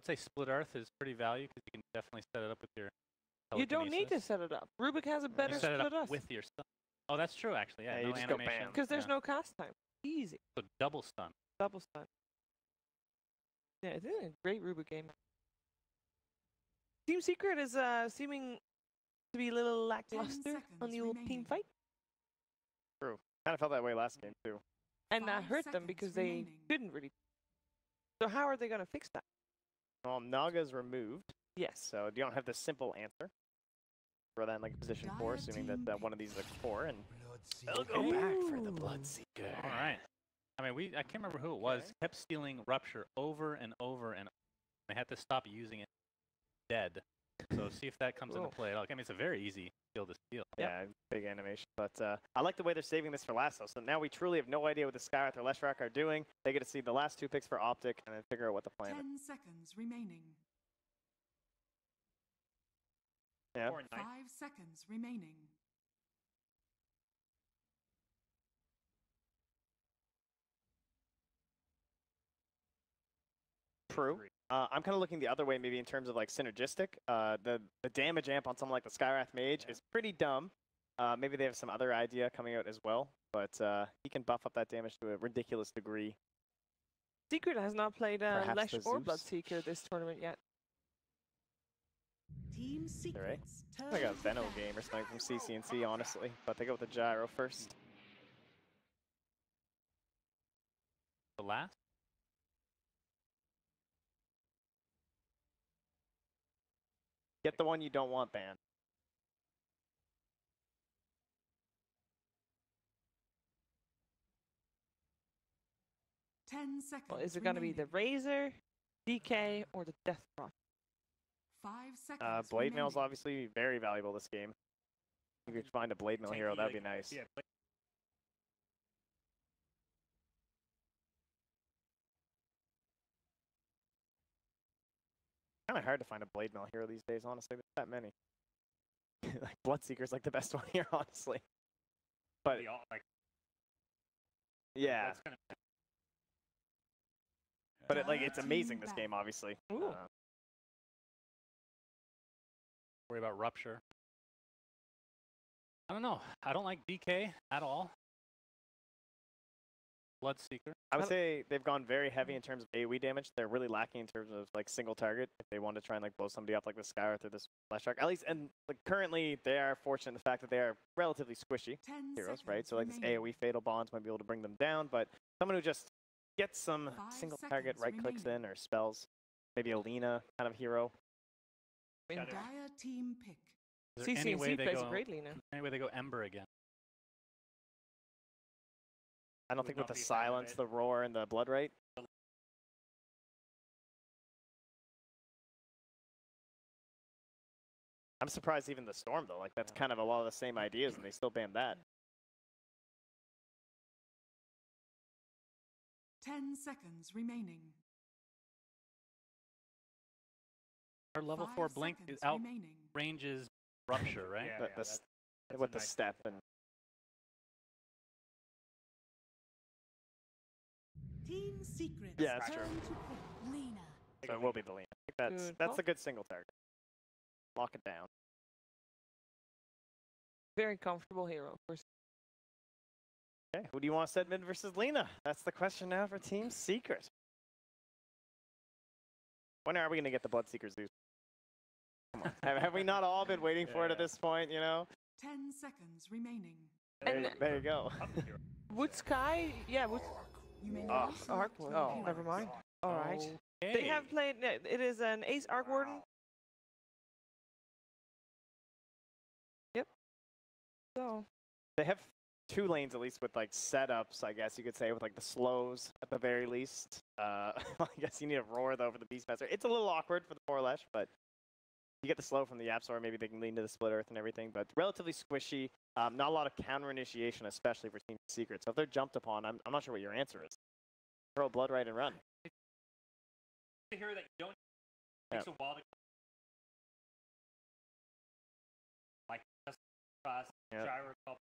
would say Split Earth is pretty value because you can definitely set it up with your You don't need to telekinesis. set it up. Rubik has a better You set it Split up Earth. with your stun. Oh, that's true, actually. Yeah, Yeah, no you just go animation. bam. Because there's yeah. no cast time. Easy. So double stun. Double stun. Yeah, it's a great Rubik game. Team Secret is seeming to be a little lackluster on the old team fight. True. Kind of felt that way last game, too. And that hurt them because they couldn't really. So how are they going to fix that? Well, Naga's removed, Yes. so you don't have the simple answer. Throw that in like position 4, assuming that one of these is a core, and they'll go back for the Bloodseeker. All right. I mean, I can't remember who it was. Kept stealing Rupture over and over, and they had to stop using it dead. So see if that comes into play at all. I mean, it's a very easy skill to steal. Yeah, big animation. But I like the way they're saving this for last, though. So now we truly have no idea what the Skyrath or Leshrac are doing. They get to see the last 2 picks for Optic and then figure out what the plan is. 10 seconds remaining. Yeah. 5 seconds remaining. True. I'm kind of looking the other way, maybe in terms of like synergistic. The damage amp on someone like the Skyrath Mage is pretty dumb. Maybe they have some other idea coming out as well, but he can buff up that damage to a ridiculous degree. Secret has not played Perhaps Lesh the or Zeus. Bloodseeker this tournament yet. Team Secrets. Like a Veno game or something from CCNC, honestly. But they go with the Gyro first. The last? Get the one you don't want banned. Well, is it going to be the Razor, DK, or the Death Prophet? 5 seconds. Blade Mail's obviously very valuable this game. If you could find a Blade Mail hero, that'd be nice. Yeah, Kind of hard to find a Blade Mail hero these days, honestly. There's that many. Like Bloodseeker's like the best one here, honestly. But yeah, that's gonna but it's amazing this game, obviously. Worry about Rupture. I don't know. I don't like DK at all. Bloodseeker. I would say they've gone very heavy in terms of AoE damage. They're really lacking in terms of like single target. If they want to try and like blow somebody up like the Skyrath or this Leshrac, at least, and like currently they are fortunate in the fact that they are relatively squishy heroes, right? So like this AoE fatal bonds might be able to bring them down, but someone who just gets some single target right clicks in or spells, maybe a Lina kind of hero. Dire team pick. Is there any way CCNC they plays go, a great Lina. Any way they go Ember again? I don't think with the silence, the roar, and the blood rate. I'm surprised even the Storm, though. Like, that's kind of a lot of the same ideas, and they still banned that. 10 seconds remaining. Our level 4 Blink is out ranges Rupture, right? Yeah, That's a with the nice step and Team Secrets. Yeah, that's true. turn to pick. Lina. so it will be the Lina. That's a good single target. Lock it down. Very comfortable hero. Okay, who do you want to set mid versus Lina? That's the question now for Team Secret. When are we going to get the Bloodseeker Zeus? Come on. have we not all been waiting for it at this point, you know? 10 seconds remaining. There you go. Wood Sky, yeah, Wood You may Oh. now Arc select Warden. your Oh, hero. never mind. All right. Okay. They have played. It is an Ace Arc Warden. Yep. So They have 2 lanes at least with like setups, I guess you could say, with like the slows at the very least. I guess you need a roar though for the Beastmaster. It's a little awkward for the Porlesh, but you get the slow from the YapzOr, maybe they can lean to the Split Earth and everything, but relatively squishy. Not a lot of counter initiation, especially for Team Secret. So if they're jumped upon, I'm not sure what your answer is. Throw a Blood Right and run. to hear that you don't Yeah. takes a while to like just fast Yeah. gyro up.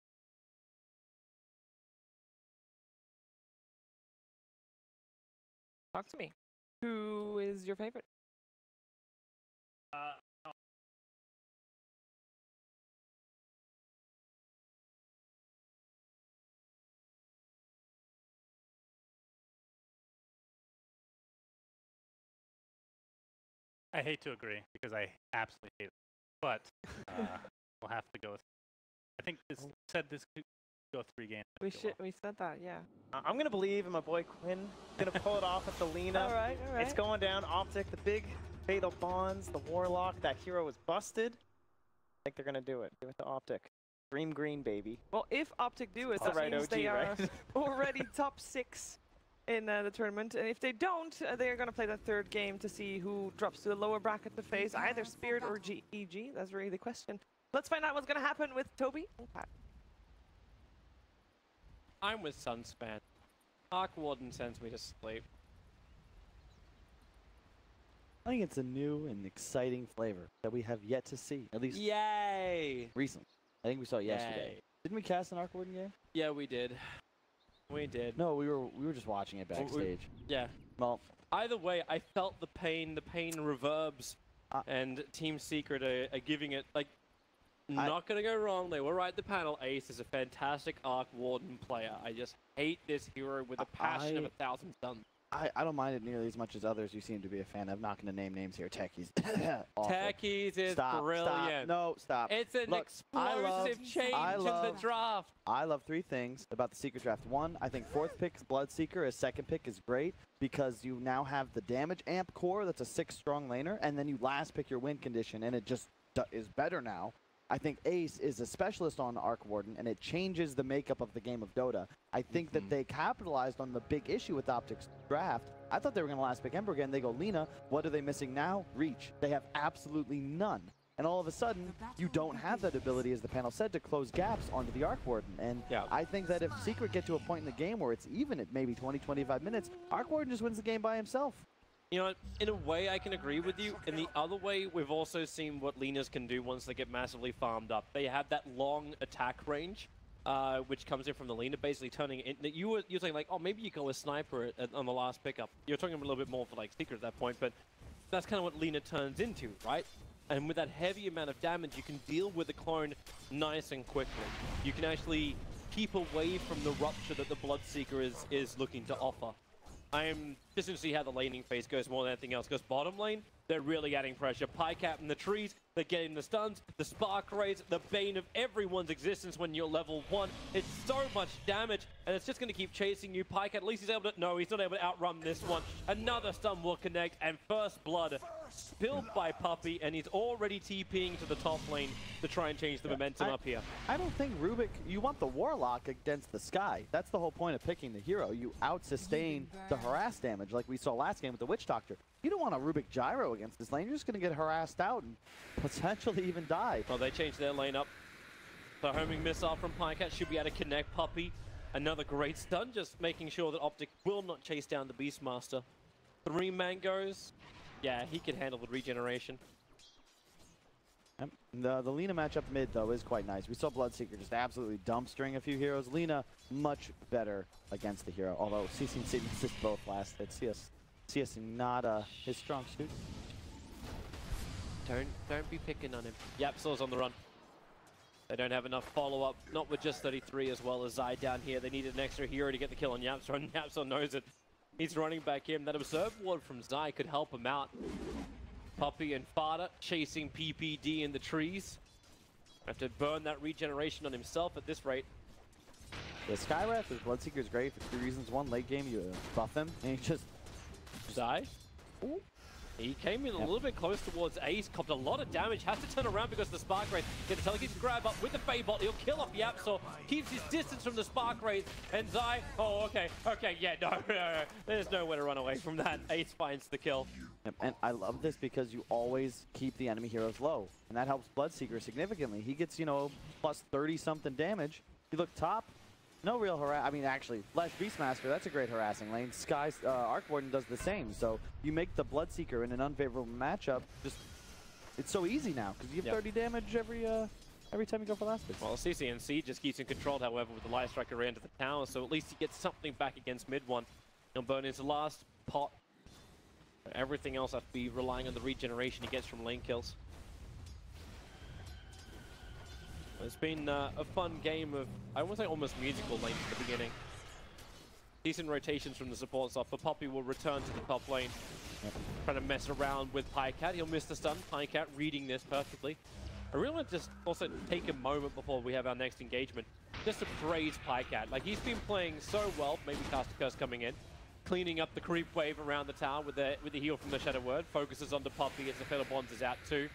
talk to me. Who is your favorite? No. I hate to agree because I absolutely hate it, but we'll have to go with. I think this said this could go 3 games. We said that, yeah. I'm gonna believe in my boy Quinn. Gonna pull it off at the Lina. All right. It's going down. Optic, the big fatal bonds, the warlock. That hero is busted. I think they're gonna do it. Give it to Optic. Dream green, baby. Well, if Optic do it, That's that the right means OG, they are right? already top 6 in the tournament. And if they don't, they're going to play that 3rd game to see who drops to the lower bracket to face either Spirit or EG. That's really the question. Let's find out what's going to happen with Toby and Pat. I'm with Sunspan. Arc Warden sends me to sleep. I think it's a new and exciting flavor that we have yet to see, at least Yay! recently. I think we saw it yesterday. Yay. Didn't we cast an Arc Warden game? Yeah, we did. We did. No, we were just watching it backstage. Yeah. Well, Either way, I felt the pain. The pain reverbs, and Team Secret are giving it, like, not gonna go wrong. They were right at the panel. Ace is a fantastic Arc Warden player. I just hate this hero with a passion of 1,000 suns. I don't mind it nearly as much as others you seem to be a fan of. I'm not going to name names here. Techies. Awful. Techies is Stop, brilliant. Stop. No, stop. It's an explosive change in the draft. I love 3 things about the Secret Draft. 1, I think 4th pick Bloodseeker as 2nd pick is great because you now have the damage amp core that's a 6 strong laner, and then you last pick your win condition, and it just is better now. I think Ace is a specialist on Arc Warden, and it changes the makeup of the game of Dota. I think that they capitalized on the big issue with Optic's draft. I thought they were going to last pick Ember again. They go Lina. What are they missing now? Reach. They have absolutely none. And all of a sudden, you don't have that ability, as the panel said, to close gaps onto the Arc Warden. And I think that if Secret get to a point in the game where it's even at maybe 20, 25 minutes, Arc Warden just wins the game by himself. You know, in a way, I can agree with you. In the other way, we've also seen what Linas can do once they get massively farmed up. They have that long attack range, which comes in from the Lina, basically turning it. You're saying like, oh, maybe you go with Sniper on the last pickup. You're talking a little bit more for like Secret at that point, but that's kind of what Lina turns into, right? And with that heavy amount of damage, you can deal with the clone nice and quickly. You can actually keep away from the rupture that the Bloodseeker is looking to offer. I'm just to see how the laning phase goes more than anything else. Because bottom lane, they're really adding pressure. Pycat in the trees, they're getting the stuns, the spark rays, the bane of everyone's existence when you're level 1. It's so much damage, and it's just going to keep chasing you. Pycat, at least he's able to... No, he's not able to outrun this one. Another stun will connect, and first blood spilled by Puppey, and he's already TPing to the top lane to try and change the momentum up here. I don't think Rubik... You want the Warlock against the Sky. That's the whole point of picking the hero. You out-sustain the harass damage like we saw last game with the Witch Doctor. You don't want a Rubik Gyro against this lane. You're just going to get harassed out and potentially even die. Well, they changed their lane up. The homing missile from Pycat should be able to connect Puppey. Another great stun, just making sure that Optic will not chase down the Beastmaster. 3 mangoes. Yeah, he can handle the regeneration. The Lina matchup mid, though, is quite nice. We saw Bloodseeker just absolutely dumpstering a few heroes. Lina, much better against the hero, although CC and Sigma assist both last hit. CS not his strong suit. Don't be picking on him. YapzOr's on the run. They don't have enough follow-up, not with just 33 as well as Zai down here. They needed an extra hero to get the kill on YapzOr, and YapzOr knows it. He's running back in. That Observe Ward from Zai could help him out. Puppey and FATA chasing PPD in the trees. Have to burn that regeneration on himself at this rate. The Skywrath with Bloodseeker is great for 2 reasons. 1, late game, you buff him, and he just... Zai? Ooh. He came in a little bit close towards Ace, copped a lot of damage, has to turn around because of the Spark Rays. Gets the Telekinesis grab up with the Fade-Bot, he'll kill off YapzOr, keeps his distance from the Spark Rays, and Zai, oh, okay, yeah, no, there's nowhere to run away from that. Ace finds the kill. And I love this because you always keep the enemy heroes low, and that helps Bloodseeker significantly. He gets, you know, plus 30-something damage. You look top, no real harass. I mean, actually, Flash Beastmaster, that's a great harassing lane. Sky's Arc Warden does the same. So you make the Bloodseeker in an unfavorable matchup. Just, it's so easy now because you have 30 damage every time you go for last hit. Well, CCNC just keeps him controlled, however, with the Light Striker ran to the tower, so at least he gets something back against mid one. He'll burn his last pot. Everything else has to be relying on the regeneration he gets from lane kills. It's been a fun game of, I won't say almost musical lanes at the beginning. Decent rotations from the supports off, but Puppey will return to the top lane. Trying to mess around with PyCat. He'll miss the stun. PyCat reading this perfectly. I really want to just also take a moment before we have our next engagement just to praise PyCat. Like, he's been playing so well, maybe Caster Curse coming in, cleaning up the creep wave around the tower with the heal from the Shadow Word, focuses on the Puppey as the Fatal Bonds is out too.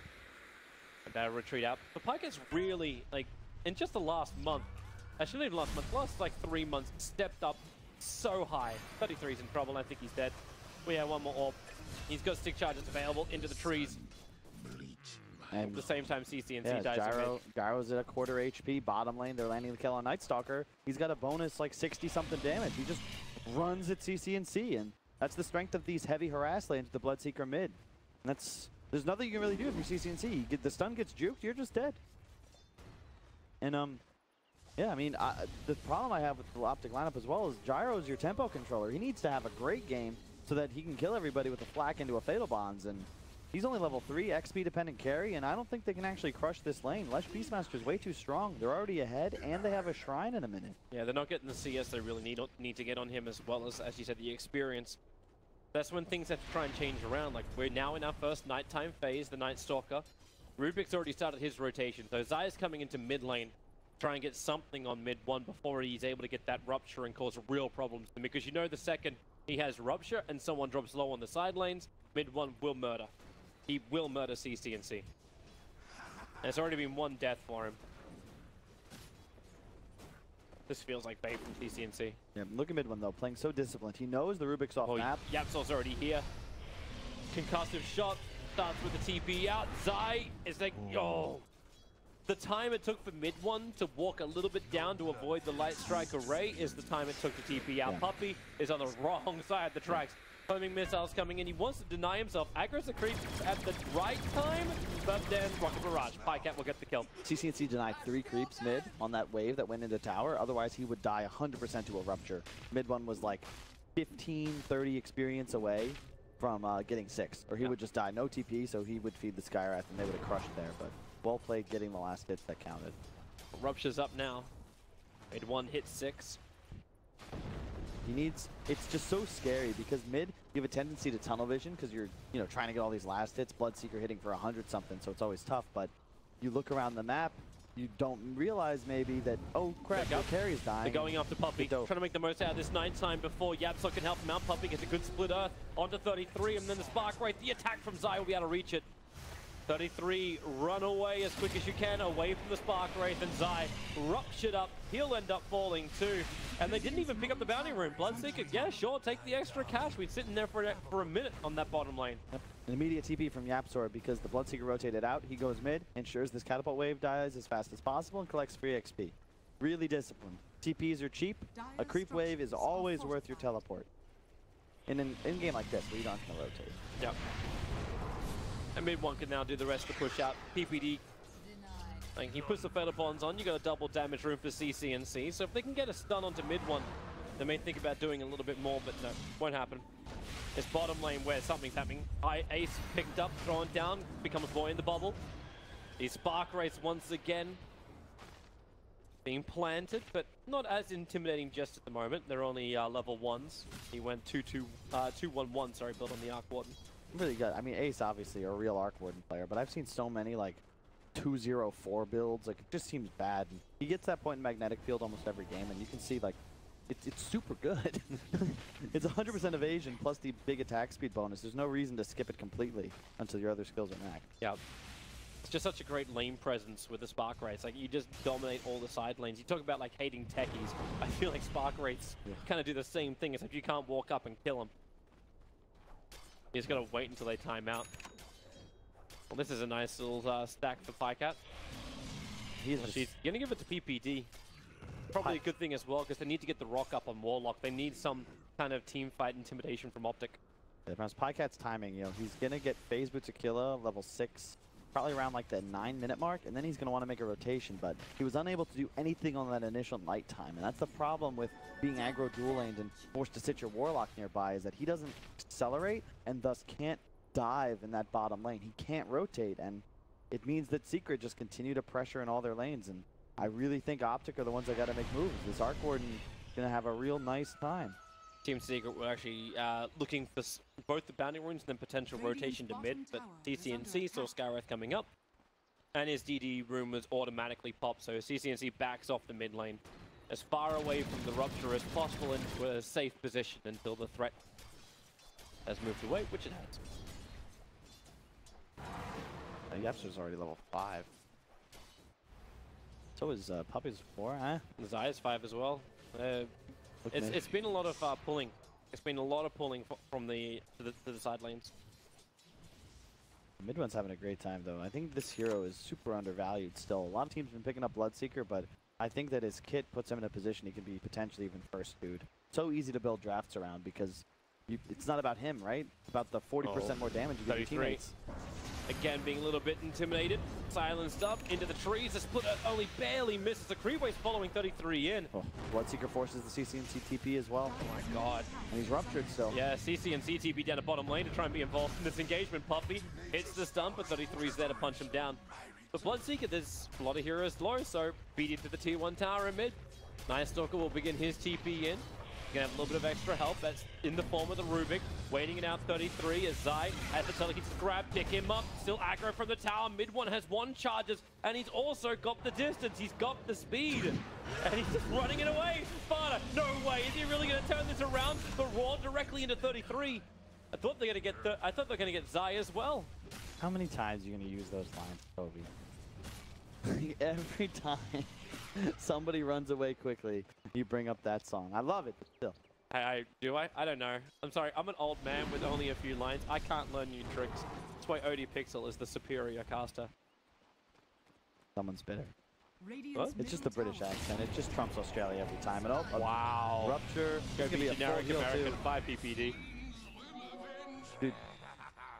And they'll retreat out. But PyCat's really, like, in just the last month, actually not even last month, last like 3 months, stepped up so high. 33's in trouble, I think he's dead. We have one more orb. He's got stick charges available into the trees. And at the same time, CCNC dies. Gyro's at a quarter HP, bottom lane, they're landing the kill on Night Stalker. He's got a bonus like 60-something damage. He just runs at CCNC, and that's the strength of these heavy harass lanes, the Bloodseeker mid. And there's nothing you can really do if you're CCNC. The stun gets juked, you're just dead. And yeah, I mean, the problem I have with the Optic lineup as well is Gyro's your tempo controller. He needs to have a great game so that he can kill everybody with a flak into a Fatal Bonds, and he's only level 3 XP dependent carry, and I don't think they can actually crush this lane. Lesh Beastmaster's way too strong. They're already ahead, and they have a shrine in a minute. Yeah, they're not getting the CS they really need to get on him, as well as you said, the experience. That's when things have to try and change around. Like, we're now in our first nighttime phase, the Night Stalker. Rubik's already started his rotation, so Zaya's coming into mid lane, try and get something on mid 1 before he's able to get that Rupture and cause real problems to them. Because you know the second he has Rupture and someone drops low on the side lanes, mid 1 will murder. He will murder CCNC. And it's already been 1 death for him. This feels like bait from CCNC. Yeah, look at mid 1 though, playing so disciplined. He knows the Rubik's off map. YapzOr's already here. Concussive shot starts with the TP out. Zai is like, oh. The time it took for mid 1 to walk a little bit down to avoid the Light Strike array is the time it took to TP out. Yeah. Puppey is on the wrong side of the tracks. Homing missiles coming in. He wants to deny himself. Aggro's the creep at the right time, but then Rocket Barrage. PyCat will get the kill. CCNC denied 3 creeps mid on that wave that went into tower. Otherwise, he would die 100% to a Rupture. Mid 1 was like 15, 30 experience away from getting 6. Or he would just die. No TP, so he would feed the Skywrath, and they would have crushed there. But well played getting the last hits that counted. Rupture's up now. Mid 1 hit 6. He needs, it's just so scary because mid, you have a tendency to tunnel vision because you're, trying to get all these last hits, Bloodseeker hitting for 100 something, so it's always tough, but you look around the map, you don't realize maybe that, oh crap, the carry's dying. They're going after Puppey, trying to make the most out of this nighttime before YapzOr can help him out. Puppey gets a good split earth onto 33, and then the Spark Wraith, the attack from Zai will be able to reach it. 33, run away as quick as you can, away from the Spark Wraith, and Zai ruptured up. He'll end up falling too. And they didn't even pick up the bounty room. Bloodseeker, yeah, sure, take the extra cash. We'd sit in there for a minute on that bottom lane. Yep. An immediate TP from YapzOr because the Bloodseeker rotated out. He goes mid, ensures this catapult wave dies as fast as possible, and collects free XP. Really disciplined. TPs are cheap. A creep wave is always worth your teleport. In an in-game like this, where you don't have to rotate. Yep. And mid 1 can now do the rest to push out. PPD, like he puts the Fatal Bonds on, you got a double damage room for CCNC. So if they can get a stun onto mid 1, they may think about doing a little bit more, but no, won't happen. It's bottom lane where something's happening. Ace picked up, thrown down, becomes a boy in the bubble. These Spark Wraiths once again being planted, but not as intimidating just at the moment. They're only level 1s. He went 2-1-1, sorry, built on the Arc Warden. Really good. I mean, Ace obviously a real Arc Warden player, but I've seen so many like 2-0-4 builds. Like it just seems bad. He gets that point in Magnetic Field almost every game, and you can see like it's super good. It's 100% evasion plus the big attack speed bonus. There's no reason to skip it completely until your other skills are maxed. Yeah. It's just such a great lane presence with the Spark Wraiths. Like you just dominate all the side lanes. You talk about like hating techies. I feel like Spark Wraiths kind of do the same thing, except you can't walk up and kill them. You just gotta wait until they time out. Well, this is a nice little stack for PyCat. She's gonna give it to PPD. Probably a good thing as well, because they need to get the rock up on Warlock. They need some kind of team fight intimidation from Optic. Yeah, PyCat's timing, he's gonna get Phase Boots Aquila level 6 probably around like the 9-minute mark, and then he's going to want to make a rotation, but he was unable to do anything on that initial night time, and that's the problem with being aggro dual laned and forced to sit your Warlock nearby, is that he doesn't accelerate and thus can't dive in that bottom lane. He can't rotate, and it means that Secret just continue to pressure in all their lanes, and I really think Optic are the ones that got to make moves. This Arc Warden is going to have a real nice time. Team Secret were actually looking for both the bounty runes and then potential rotation to mid, but CCNC saw Skywrath coming up, and his DD rune was automatically popped, so CCNC backs off the mid lane as far away from the Rupture as possible into a safe position until the threat has moved away, which it has. YapzOr's already level 5. So is Puppey's 4, huh? Zaya's 5 as well. It's been a lot of pulling. It's been a lot of pulling from to the side lanes. Mid one's having a great time though. I think this hero is super undervalued still. A lot of teams have been picking up Bloodseeker, but I think that his kit puts him in a position he could be potentially even first dude. So easy to build drafts around because it's not about him, right? It's about the 40% more damage you give your teammates. Again, being a little bit intimidated. Silenced up into the trees. The split only barely misses. The Creepwave's following 33 in. Oh, Bloodseeker forces the CCNC TP as well. Oh my god. And he's ruptured still. Yeah, CCNC TP down the bottom lane to try and be involved in this engagement. Puppey hits the stun, but 33's there to punch him down. But Bloodseeker, there's a lot of heroes low, so beat into the T1 tower in mid. Nice Stalker will begin his TP in. Gonna have a little bit of extra help. That's in the form of the Rubik. Waiting it out 33 as Zai has the telekinesis grab, pick him up. Still aggro from the tower. Mid one has 1 charges, and he's also got the distance. He's got the speed, and he's just running it away. FATA, no way. Is he really gonna turn this around? The Raw directly into 33. I thought they're gonna get Zai as well. How many times are you gonna use those lines, Toby? Every time somebody runs away quickly, you bring up that song. I love it, but still. Do I? I don't know. I'm sorry, I'm an old man with only a few lines. I can't learn new tricks. That's why OD Pixel is the superior caster. Someone's bitter. What? It's just the British accent. It just trumps Australia every time. And oh, wow. Rupture. Go Could be a generic full heal American too. 5 PPD. Dude,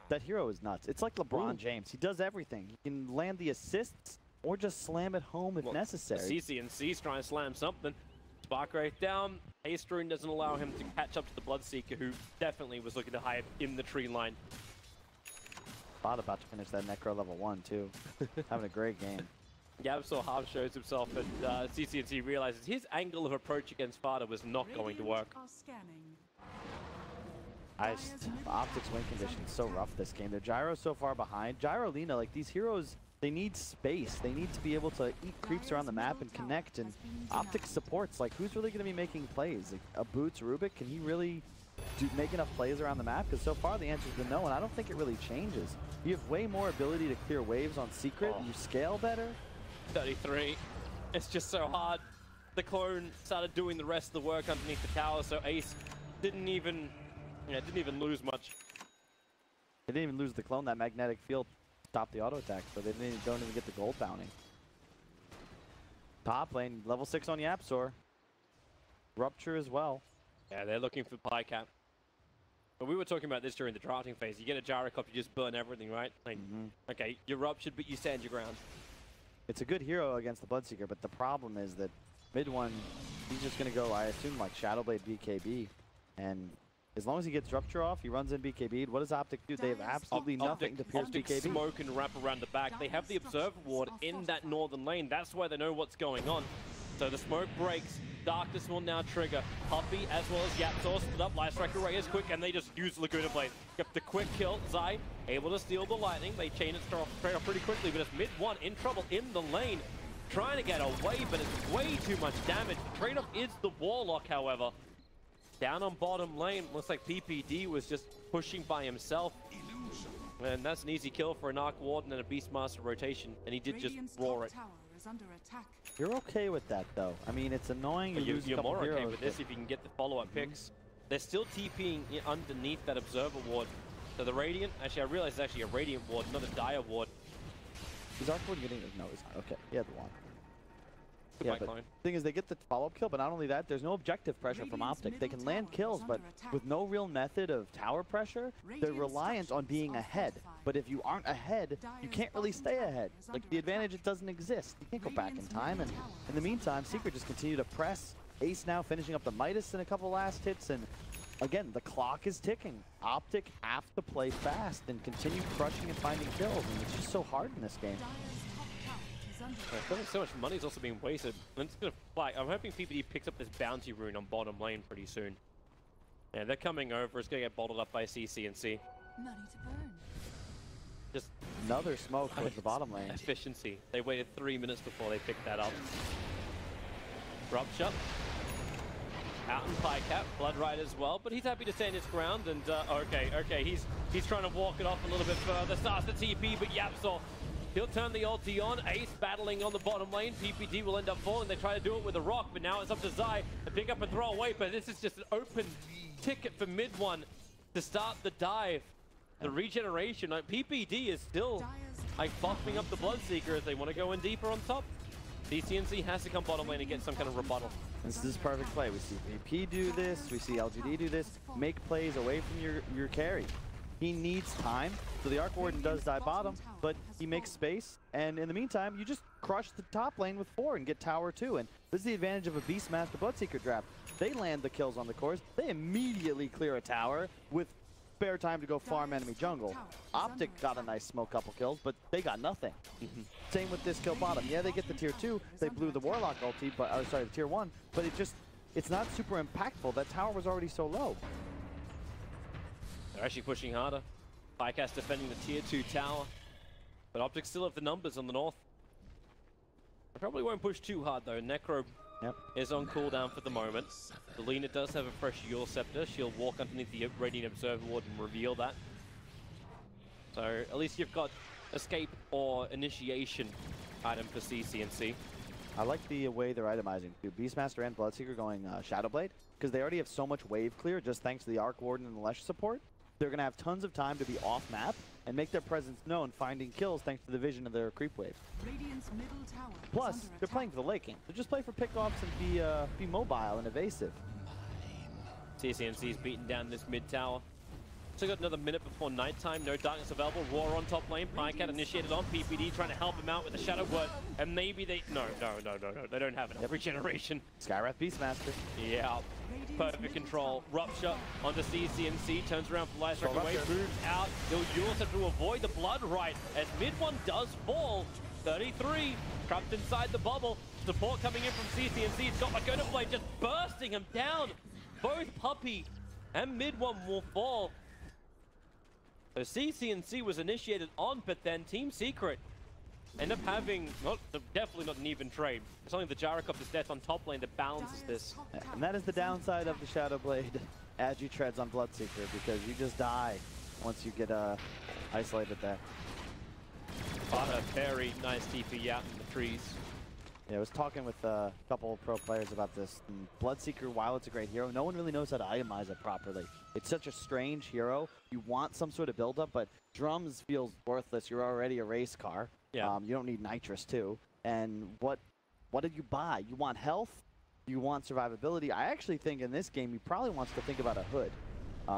that hero is nuts. It's like LeBron James. He does everything. He can land the assists or just slam it home if necessary. CCNC's trying to slam something. Spark rate down. Haste Rune doesn't allow him to catch up to the Bloodseeker, who definitely was looking to hide in the tree line. Thought about to finish that Necro level 1 too. Having a great game. YapzOr half shows himself, and CCNC realizes his angle of approach against FATA was not going to work. Optic's win condition is so rough this game. Their Gyro's so far behind. Gyro Lina, like these heroes, they need space. They need to be able to eat creeps around the map and connect. And Optic supports, like, who's really going to be making plays? Like, a Boots Rubik, can he really make enough plays around the map? Because so far the answer's been no, and I don't think it really changes. You have way more ability to clear waves on Secret. You scale better. 33. It's just so hard. The clone started doing the rest of the work underneath the tower, so Ace didn't even lose much. They didn't even lose the clone. That magnetic field stopped the auto attack, so they don't even get the gold bounty. Top lane, level 6 on YapzOr. Rupture as well. Yeah, they're looking for Pycap. But we were talking about this during the drafting phase. You get a Jaradat, you just burn everything, right? Like, okay, you're ruptured, but you stand your ground. It's a good hero against the Bloodseeker, but the problem is that mid one, he's just going to go, I assume, like Shadowblade BKB. And as long as he gets Rupture off, he runs in BKB. What does Optic do? They have absolutely nothing to pierce BKB. Smoke and wrap around the back. They have the Observer Ward in that northern lane. That's why they know what's going on. So the smoke breaks. Darkness will now trigger. Puppey as well as YapzOr split up. Light Strike Array is quick, and they just use Laguna Blade. Get the quick kill. Zai able to steal the lightning. They chain it straight off pretty quickly, but it's mid one in trouble in the lane. Trying to get away, but it's way too much damage. The trade-off is the Warlock, however. Down on bottom lane, looks like PPD was just pushing by himself. And that's an easy kill for an Arc Warden and a Beastmaster rotation, and he did just roar it. You're okay with that, though. I mean, it's annoying. You're more okay with this if you can get the follow-up picks. They're still TPing underneath that Observer Ward. So the Radiant, actually I realize it's actually a Radiant Ward, not a Dire Ward. Is Arc Ward getting it? No, he's not. Okay, he had the one. Yeah, Goodbye, but Clone. the thing is, they get the follow-up kill, but not only that, there's no objective pressure from Optic. They can land kills, but with no real method of tower pressure, they're reliant on being ahead. But if you aren't ahead, you can't really stay ahead. Like, the advantage, it doesn't exist. You can't go back in time, and in the meantime, Secret just continue to press. Ace now finishing up the Midas in a couple last hits, and again, the clock is ticking. Optic have to play fast and continue crushing and finding kills, and it's just so hard in this game. I feel like so much money's also being wasted. And it's gonna fly. I'm hoping PPD picks up this bounty rune on bottom lane pretty soon. Yeah, they're coming over. It's gonna get bottled up by CC&C. Money to burn. Just Another smoke towards the bottom lane. efficiency. They waited 3 minutes before they picked that up. Rupture. Out in Piecat, Blood Ride as well, but he's happy to stand his ground. And okay, he's trying to walk it off a little bit further. Starts the TP, but YapzOr, he'll turn the ulti on. Ace battling on the bottom lane. PPD will end up falling. They try to do it with a rock, but now it's up to Zai to pick up and throw away. But this is just an open ticket for mid one to start the dive. The regeneration, like PPD is still like buffing up the Bloodseeker as they want to go in deeper on top. CC&C has to come bottom lane and get some kind of rebuttal. This is perfect play. We see VP do this, we see LGD do this, make plays away from your carry. He needs time, so the Arc Warden does die bottom, but he makes space, and in the meantime, you just crush the top lane with 4 and get tower 2, and this is the advantage of a Beastmaster Bloodseeker draft. They land the kills on the cores, they immediately clear a tower with spare time to go farm enemy jungle. Optic got a nice smoke couple kills, but they got nothing. Same with this kill bottom. Yeah, they get the tier 2, they blew the Warlock ulti, but, sorry, the tier 1, but it's not super impactful. That tower was already so low. They're actually pushing harder. Pycast defending the tier 2 tower, but Optic still have the numbers on the north. I probably won't push too hard though. Necro is on cooldown for the moment. The Lina does have a fresh Yule Scepter. She'll walk underneath the Radiant Observer Ward and reveal that. So at least you've got escape or initiation item for CC&C. I like the way they're itemizing too. Beastmaster and Bloodseeker going Shadowblade, because they already have so much wave clear just thanks to the Arc Warden and the Lesh support. They're going to have tons of time to be off map and make their presence known, finding kills thanks to the vision of their creep wave. Radiant's middle tower Plus, is under they're playing for the late game, so just play for pickoffs and be mobile and evasive. CC&C's beating down this mid tower. Still got another minute before nighttime. No darkness available. Roar on top lane. Pycat initiated on PPD, trying to help him out with the Shadow Word. And maybe they... No. They don't have enough regeneration. Skywrath Beastmaster. Yeah. Perfect control. Rupture onto CC&C. Turns around for Light Strike away. Moves out. He'll use it to avoid the Blood Right as mid one does fall. 33. Trapped inside the bubble. Support coming in from CC&C. It's got Magona Blade just bursting him down. Both Puppey and mid one will fall. So CC&C was initiated on, but then Team Secret end up having definitely not an even trade. It's only the Jaradat's death on top lane that balances this. And that is the downside of the Shadowblade Agi treads on Bloodseeker, because you just die once you get isolated there. FATA, very nice TP out in the trees. Yeah, I was talking with a couple pro players about this. And Bloodseeker, while it's a great hero, no one really knows how to itemize it properly. It's such a strange hero. You want some sort of build-up, but drums feels worthless. You're already a race car. Yeah. You don't need nitrous too. And what did you buy? You want health? You want survivability? I actually think in this game, he probably wants to think about a hood.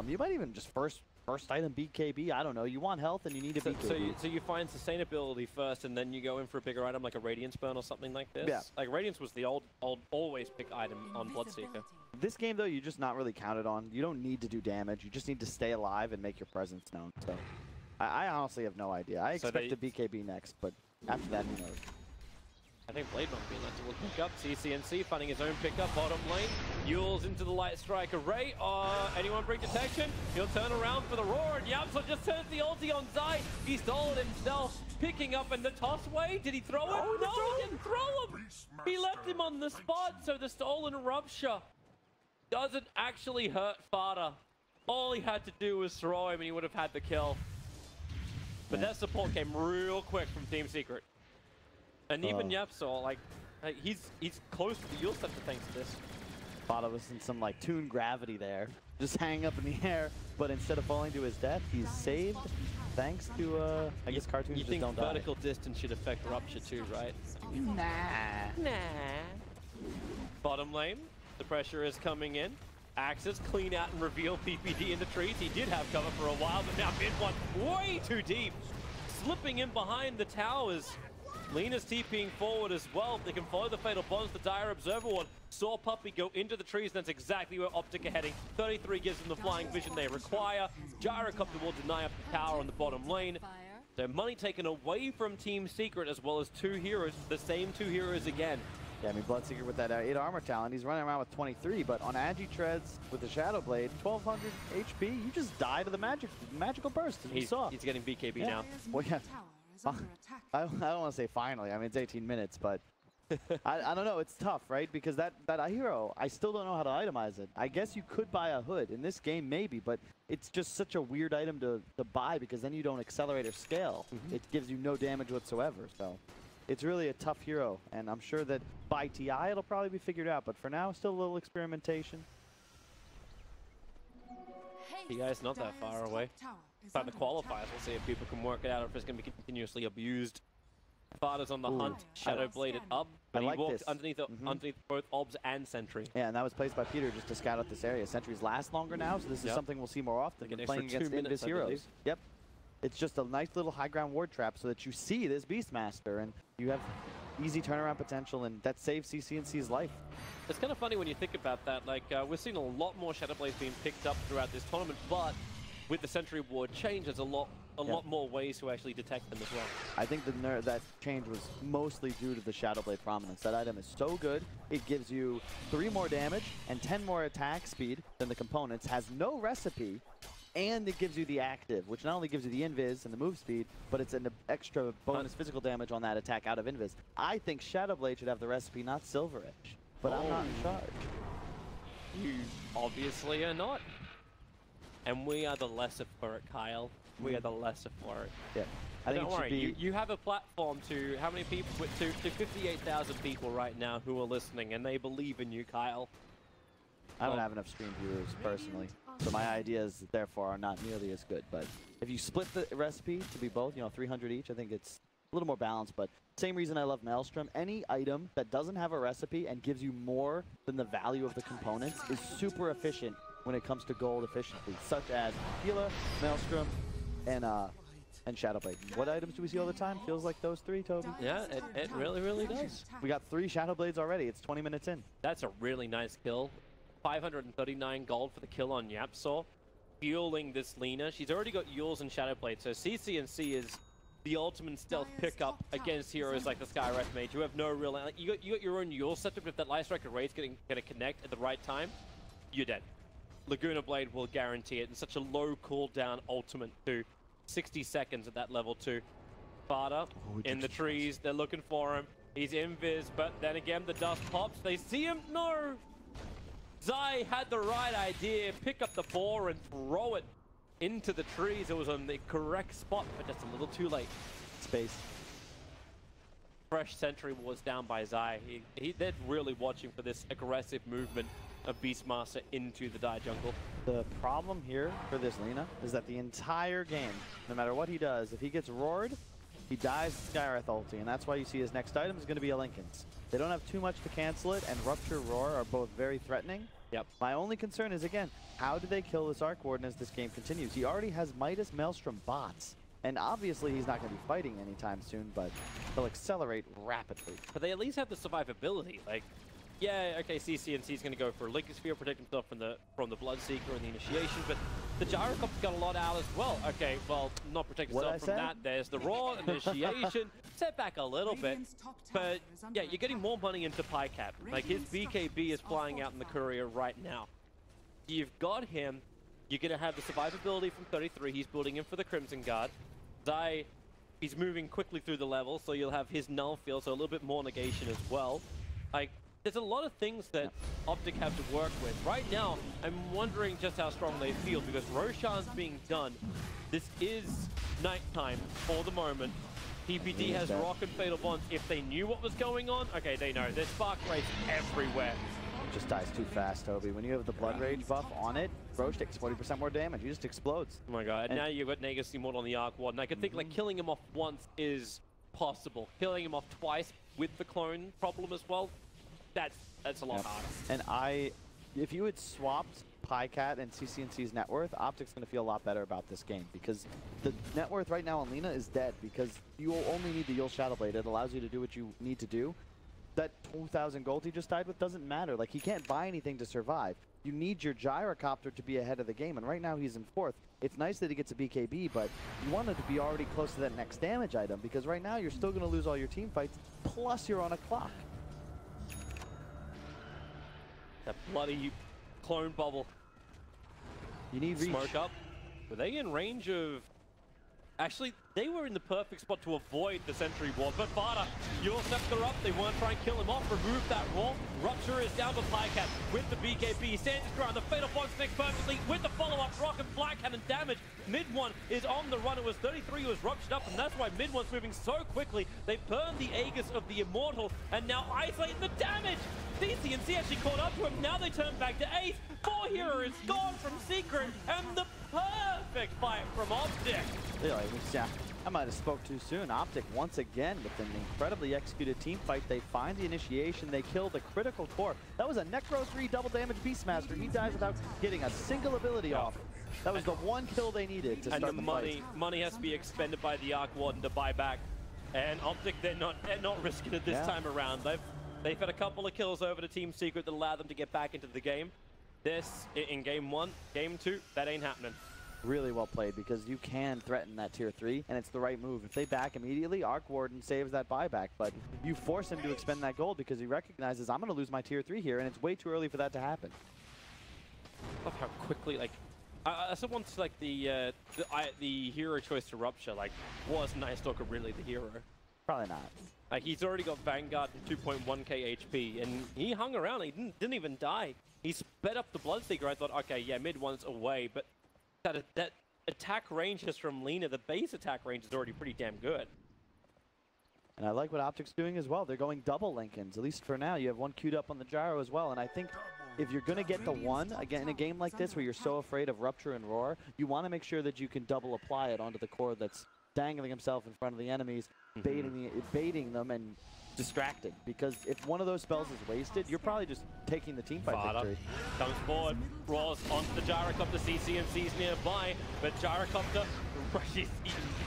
You might even just first item BKB. I don't know. You want health and you need a BKB. So you find sustainability first, and then you go in for a bigger item like a Radiance Burn or something like this? Yeah. Like Radiance was the old always pick item on Bloodseeker. This game, though, you're just not really counted on. You don't need to do damage. You just need to stay alive and make your presence known. So I honestly have no idea. I expect a BKB next, but after that, who knows? I think Blade might be allowed to look back up. CC&C finding his own pickup, bottom lane. Yules into the Light Strike array. Anyone bring detection? He'll turn around for the roar, and YapzOr just turns the ulti on Zai. He stole it himself, picking up in the toss way. Did he throw it? No, he didn't throw him! He left him on the spot, so the stolen Rupture doesn't actually hurt FATA. All he had to do was throw him, and he would have had the kill. But that support came real quick from Team Secret. And even YapzOr, like he's close to the Yule Scepter thanks to this. FATA was in some like Toon Gravity there. just hang up in the air. But instead of falling to his death, he's saved thanks to, I guess cartoons just don't die. You think vertical distance should affect Rupture too, right? Nah. Bottom lane, the pressure is coming in. Axis clean out and reveal PPD in the trees. He did have cover for a while, but now mid one way too deep. Slipping in behind the towers. Lina's TPing forward as well. They can follow the Fatal Bonds. The Dire Observer one saw Puppey go into the trees. That's exactly where Optic are heading. 33 gives them the flying vision they require. Gyrocopter will deny up the tower on the bottom lane. So money taken away from Team Secret as well as 2 heroes. The same 2 heroes again. Yeah, I mean, Bloodseeker with that 8 armor talent, he's running around with 23, but on Agi Treads with the Shadow Blade, 1200 HP, you just die to the magical burst, as we saw. He's getting BKB now. Well, yeah. I don't want to say finally. I mean, it's 18 minutes, but I don't know. It's tough, right? Because that hero, I still don't know how to itemize it. I guess you could buy a hood. In this game, maybe, but it's just such a weird item to buy because then you don't accelerate or scale. It gives you no damage whatsoever, so it's really a tough hero, and I'm sure that by TI it'll probably be figured out, but for now, still a little experimentation. TI's not that far away. By the qualifiers, we'll see if people can work it out or if it's going to be continuously abused. FATA's on the hunt, Shadow Bladed up, but he walked underneath both Obs and Sentry. Yeah, and that was placed by Peter just to scout out this area. Sentries last longer now, so this is something we'll see more often than playing against Invis heroes. Yep. It's just a nice little high ground ward trap so that you see this Beastmaster and you have easy turnaround potential, and that saves CCNC's life. It's kind of funny when you think about that. Like, we're seeing a lot more Shadow Blades being picked up throughout this tournament, but with the Sentry Ward change, there's a lot more ways to actually detect them as well. I think that change was mostly due to the Shadow Blade prominence. That item is so good, it gives you 3 more damage and 10 more attack speed than the components, has no recipe, and it gives you the active, which not only gives you the invis and the move speed, but it's an extra bonus physical damage on that attack out of invis. I think Shadow Blade should have the recipe, not Silver Edge, but I'm not in charge. You obviously are not. And we are the lesser for it, Kyle. We are the lesser for it. Yeah. I think don't worry, you have a platform to how many people? To 58,000 people right now who are listening, and they believe in you, Kyle. I don't have enough stream viewers personally, so my ideas therefore are not nearly as good. But if you split the recipe to be both, 300 each, I think it's a little more balanced. But same reason I love Maelstrom. Any item that doesn't have a recipe and gives you more than the value of the components is super efficient when it comes to gold efficiency, such as Gila, Maelstrom, and Shadow Blade. What items do we see all the time? Feels like those 3, Toby. Yeah, it really, really does. We got 3 Shadow Blades already. It's 20 minutes in. That's a really nice kill. 539 gold for the kill on YapzOr, fueling this Lina. She's already got Yules and Shadow Blade, so CCNC is the ultimate stealth pickup against heroes like the Skywrath Mage, who have no real... You got your own Yule setup. If that Light Striker Raid's going to connect at the right time, you're dead. Laguna Blade will guarantee it, and such a low cooldown ultimate too. 60 seconds at that level 2. FATA in the trees, they're looking for him. He's invis, but then again the dust pops. They see him, no! Zai had the right idea, pick up the boar and throw it into the trees. It was on the correct spot, but just a little too late. Space. Fresh Sentry was down by Zai. They're really watching for this aggressive movement of Beastmaster into the Dire jungle. The problem here for this Lina is that the entire game, no matter what he does, if he gets roared, he dies to Skywrath ulti, and that's why you see his next item is going to be a Linken's. They don't have too much to cancel it, and Rupture, Roar are both very threatening. Yep. My only concern is, again, how do they kill this Arc Warden as this game continues? He already has Midas Maelstrom bots, and obviously he's not going to be fighting anytime soon, but they'll accelerate rapidly. But they at least have the survivability. Like, yeah, okay, CCNC's going to go for a Lincoln Sphere, protect himself from the Bloodseeker and the Initiation, but the Gyrocopter's got a lot out as well. Okay, well, not protect himself from that. There's the Raw, Initiation, set back a little bit, but yeah, you're getting more money into PyCap. Like, his BKB is flying out in the courier right now. You've got him. You're going to have the survivability from 33. He's building in for the Crimson Guard. Zai, he's moving quickly through the level, so you'll have his null field, so a little bit more negation as well. Like, there's a lot of things that Optic have to work with. Right now, I'm wondering just how strong they feel, because Roshan's being done. This is nighttime for the moment. PPD has Rock and Fatal Bonds. If they knew what was going on, okay, they know. There's Spark Rays everywhere. Just dies too fast, Toby. When you have the Blood Rage buff on it, Roche takes 40% more damage. He just explodes. Oh my god, and now you've got Nagus Immortal on the Arc Warden. I could think like killing him off once is possible. Killing him off twice with the clone problem as well, that's a lot harder. And if you had swapped PyCat and CCNC's net worth, Optic's going to feel a lot better about this game because the net worth right now on Lina is dead because you only need the Yule Shadowblade. It allows you to do what you need to do. That 2,000 gold he just died with doesn't matter. Like, he can't buy anything to survive. You need your Gyrocopter to be ahead of the game, and right now he's in 4th. It's nice that he gets a BKB, but you want him to be already close to that next damage item because right now you're still going to lose all your team fights, plus you're on a clock. That bloody clone bubble. You need reach. Smoke up. Were they in range of... Actually, they were in the perfect spot to avoid the Sentry Ward, but FATA, Yule Scepter up, they want to try and kill him off, remove that wall. Rupture is down to PyCat with the BKB. He stands his ground, the Fatal Bond connects perfectly with the follow-up, Rock and Black Cannon damage. Mid one is on the run, it was 33 who was ruptured up, and that's why Mid one's moving so quickly. They burned the Aegis of the Immortal, and now isolating the damage. CCNC actually caught up to him, now they turn back to Ace. 4 Hero is gone from Secret, and the perfect fight from Optic. Yeah, I might have spoke too soon. Optic once again with an incredibly executed team fight. They find the initiation, they kill the critical core. That was a Necro 3 double damage Beastmaster. He dies without getting a single ability off. That was the one kill they needed to start the fight. Money has to be expended by the Arc Warden to buy back. And Optic, they're not risking it this time around. They've had a couple of kills over to Team Secret that allowed them to get back into the game. This, in game 1, game 2, that ain't happening. Really well played because you can threaten that tier 3 and it's the right move. If they back immediately, Arc Warden saves that buyback, but you force him to expend that gold because he recognizes I'm going to lose my tier 3 here and it's way too early for that to happen. I love how quickly, like, I still want to, like, the hero choice to Rupture, like, was Night Stalker really the hero? Probably not. Like, he's already got Vanguard and 2.1k HP, and he hung around, he didn't even die. He sped up the Bloodseeker. I thought, okay, yeah, mid one's away, but that attack range is from Lina. The base attack range is already pretty damn good. And I like what Optic's doing as well. They're going double Lincolns, at least for now. You have one queued up on the Gyro as well, and I think if you're going to get the one, again, in a game like this where you're so afraid of Rupture and Roar, you want to make sure that you can double apply it onto the core that's dangling himself in front of the enemies, baiting them and distracting. Because if one of those spells is wasted, you're probably just taking the team fight victory. Comes forward, roars onto the Gyrocopter. CCNC's nearby, but Gyrocopter,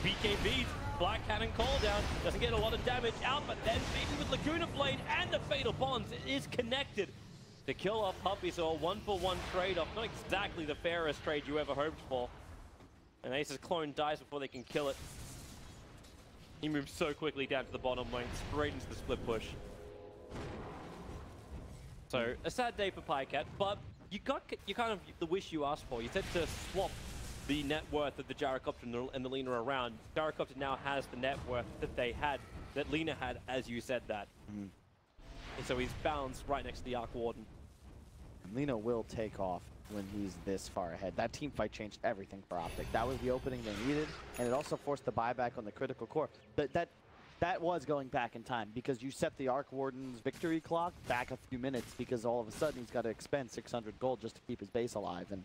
BKBs, Black Cannon call down, doesn't get a lot of damage out, but then maybe with Laguna Blade and the Fatal Bonds, it is connected to kill off Puppey. So a 1-for-1 trade-off, not exactly the fairest trade you ever hoped for. And Ace's clone dies before they can kill it. He moves so quickly down to the bottom lane, straight into the split push. So, a sad day for PyCat, but you kind of the wish you asked for. You said to swap the net worth of the Gyrocopter and the Lina around. Gyrocopter now has the net worth that they had, that Lina had, as you said that. And so he's balanced right next to the Arc Warden. Lina will take off when he's this far ahead. That team fight changed everything for Optic. That was the opening they needed, and it also forced the buyback on the critical core. That was going back in time because you set the Arc Warden's victory clock back a few minutes because all of a sudden he's got to expend 600 gold just to keep his base alive. And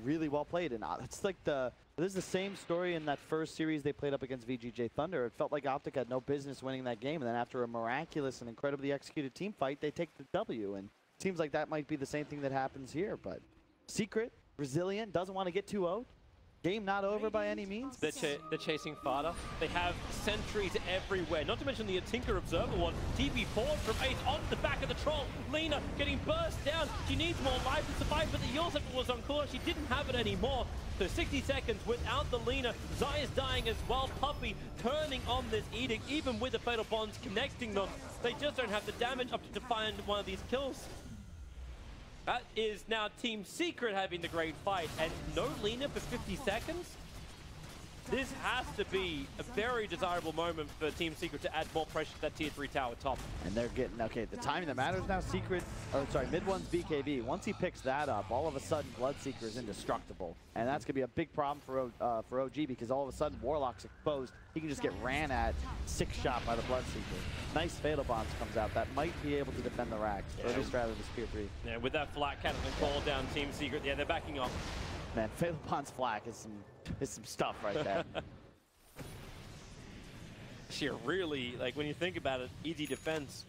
really well played. And it's like this is the same story in that first series they played up against VGJ Thunder. It felt like Optic had no business winning that game, and then after a miraculous and incredibly executed team fight, they take the W. And it seems like that might be the same thing that happens here, but Secret, resilient, doesn't want to get too out. Game not over by any means. They're chasing FATA. They have sentries everywhere, not to mention the Tinker Observer one. TP forward from Ace onto the back of the Troll. Lina getting burst down. She needs more life to survive, but the Yule Scepter was on course. She didn't have it anymore. So 60 seconds without the Lina. Zai is dying as well. Puppey turning on this Edict, even with the Fatal Bonds connecting them. They just don't have the damage up to find one of these kills. That is now Team Secret having the great fight, and no Lina for 50 seconds? this has to be a very desirable moment for Team Secret to add more pressure to that tier 3 tower top. And they're getting, okay, the timing that matters now, Secret, or sorry, mid one's BKB. Once he picks that up, all of a sudden Bloodseeker is indestructible. And that's going to be a big problem for OG because all of a sudden Warlock's exposed. He can just get ran at 6-shot by the Bloodseeker. Nice Fatal Bonds comes out. That might be able to defend the racks, or at least rather the Spear 3. Yeah, with that flat cannon call down Team Secret, yeah, they're backing off. Man, Fatal Bonds flak is some stuff right there. Actually, really, like when you think about it, easy defense.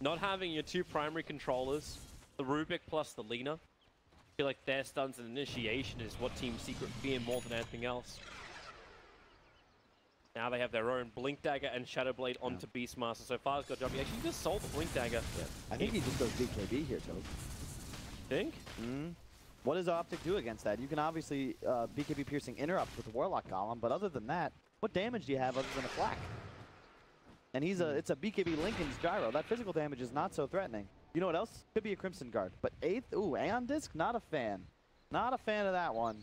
Not having your two primary controllers, the Rubik plus the Lina, I feel like their stuns and initiation is what Team Secret fear more than anything else. Now they have their own Blink Dagger and Shadow Blade onto Beastmaster. So Far's got a job. He actually just sold the Blink Dagger. Yeah. I think he just goes BKB here, Toad. Think? What does Optic do against that? You can obviously BKB piercing interrupt with the Warlock Golem, but other than that, what damage do you have other than a flak? And it's a BKB Lincoln's Gyro. That physical damage is not so threatening. You know what else? Could be a Crimson Guard. But 8th, ooh, Aeon Disc, not a fan. Not a fan of that one.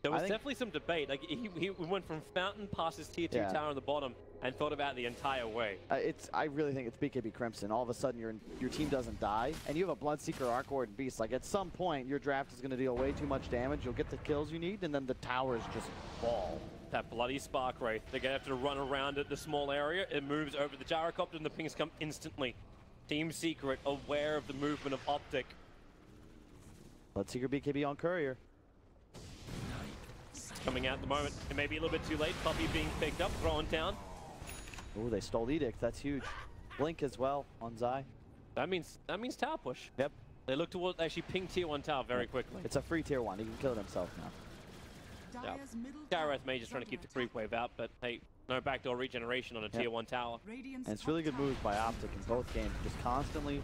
There was definitely some debate. Like he went from Fountain past his tier 2 tower on the bottom and thought about it the entire way. I really think it's BKB Crimson. All of a sudden your team doesn't die, and you have a Bloodseeker, Arc Warden, Beast. Like at some point your draft is going to deal way too much damage. You'll get the kills you need, and then the towers just fall. That bloody Spark Wraith. They're going to have to run around it, the small area. It moves over the Gyrocopter, and the pings come instantly. Team Secret aware of the movement of Optic. Bloodseeker BKB on Courier. Coming out at the moment. It may be a little bit too late. Puppey being picked up, thrown down. Oh, they stole Edict. That's huge. Blink as well on Zai. That means tower push. Yep. They look towards actually ping tier 1 tower very quickly. It's a free tier 1. He can kill it himself now. Jaradat may just trying to keep the creep wave out, but hey, no backdoor regeneration on a tier 1 tower. And it's really good moves by Optic in both games, just constantly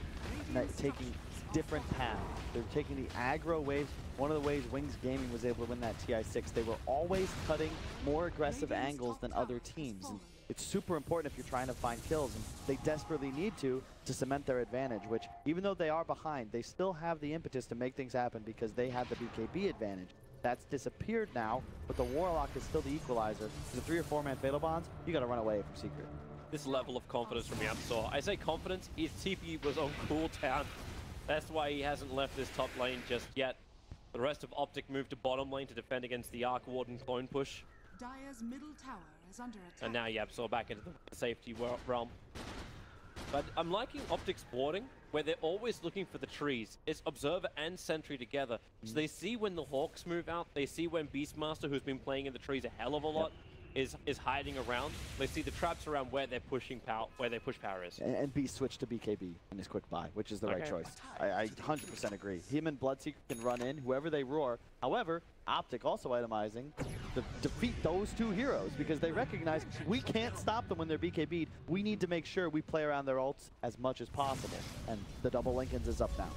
taking different paths. They're taking the aggro waves. One of the ways Wings Gaming was able to win that TI6, they were always cutting more aggressive angles than other teams. And it's super important if you're trying to find kills, and they desperately need to cement their advantage, which even though they are behind, they still have the impetus to make things happen because they have the BKB advantage. That's disappeared now, but the Warlock is still the equalizer. The 3 or 4 man Fatal Bonds, you gotta run away from Secret. This level of confidence from YapzOr. I say confidence, his TP was on cooldown. That's why he hasn't left this top lane just yet. The rest of Optic moved to bottom lane to defend against the Arc Warden clone push. Dire's middle tower is under attack. And now YapzOr back into the safety realm. But I'm liking Optic's boarding, where they're always looking for the trees. It's Observer and Sentry together. So they see when the Hawks move out, they see when Beastmaster, who's been playing in the trees a hell of a lot, is hiding around. They see the traps around where they're pushing power, where their push power is. And Beast switched to BKB in his quick buy, which is the right choice. I 100% agree. Him and Bloodseeker can run in, whoever they roar. However, Optic also itemizing to defeat those 2 heroes because they recognize we can't stop them when they're BKB'd. We need to make sure we play around their ults as much as possible. And the double Lincolns is up now.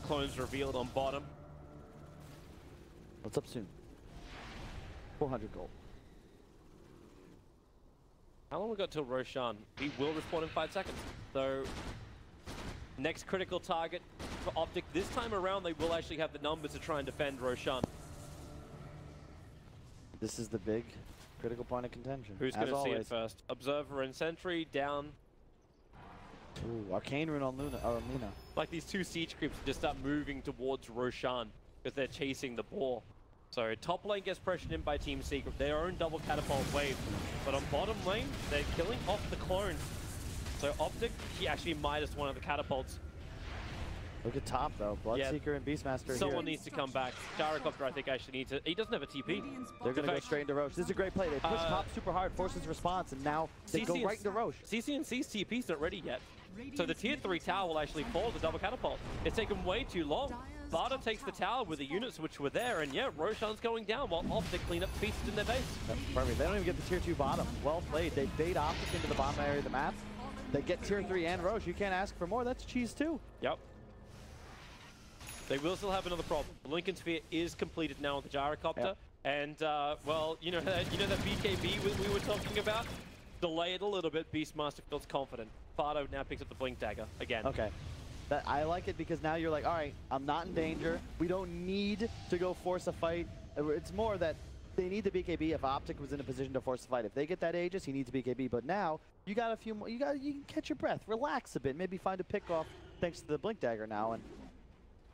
Clones revealed on bottom. What's up soon? 400 gold. How long we got till Roshan? He will respawn in 5 seconds. So, next critical target for Optic. This time around, they will actually have the numbers to try and defend Roshan. This is the big critical point of contention. Who's going to see it first? Observer and Sentry down. Ooh, Arcane Rune on Lina. Like these 2 siege creeps just start moving towards Roshan because they're chasing the ball. So top lane gets pressured in by Team Secret, their own double catapult wave. But on bottom lane, they're killing off the clones. So Optic, he actually minus 1 of the catapults. Look at top though, Bloodseeker and Beastmaster Someone here. needs to come back. Gyrocopter, I think, actually needs to. He doesn't have a TP. They're going to go straight into Roche. This is a great play. They push top super hard, forces response, and now they go right into Roche. CCNC's TP's not ready yet. So the tier 3 tower will actually fall the double catapult. It's taken way too long. FATA takes the tower with the units which were there, and yeah, Roshan's going down while Optic clean up pieces in their base. That's perfect. They don't even get the tier 2 bottom. Well played. They bait Optic into the bottom area of the map. They get tier 3 and Roche. You can't ask for more. That's cheese too. Yep. They will still have another problem. The Lincoln Sphere is completed now on the Gyrocopter, and well, you know that BKB we were talking about. Delay it a little bit. Beastmaster feels confident. FATA now picks up the Blink Dagger again. Okay. I like it because now you're like, all right, I'm not in danger. We don't need to go force a fight. It's more that they need the BKB if Optic was in a position to force the fight. If they get that Aegis, he needs a BKB. But now, you got a few more, you can catch your breath, relax a bit, maybe find a pick off thanks to the Blink Dagger now. And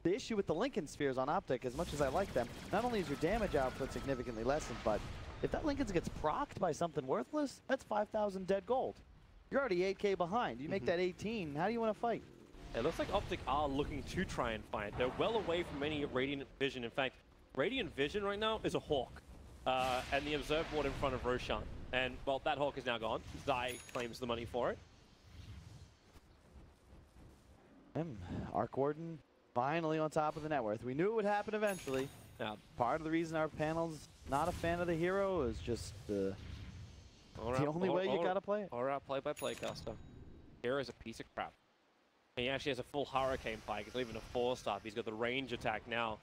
the issue with the Lincoln Spheres on Optic, as much as I like them, not only is your damage output significantly lessened, but if that Lincoln gets procced by something worthless, that's 5,000 dead gold. You're already 8k behind. You make that 18, how do you want to fight? It looks like Optic are looking to try and fight. They're well away from any Radiant Vision. In fact, Radiant Vision right now is a Hawk. And the Observe Board in front of Roshan. And, well, that Hawk is now gone. Zai claims the money for it. Arc Warden finally on top of the net worth. We knew it would happen eventually. Now, part of the reason our panel's not a fan of the hero is just the only way you gotta play it. Alright, play-by-play, Gusto. Hero is a piece of crap. He actually has a full Hurricane Pike. It's not even a 4-star. He's got the range attack now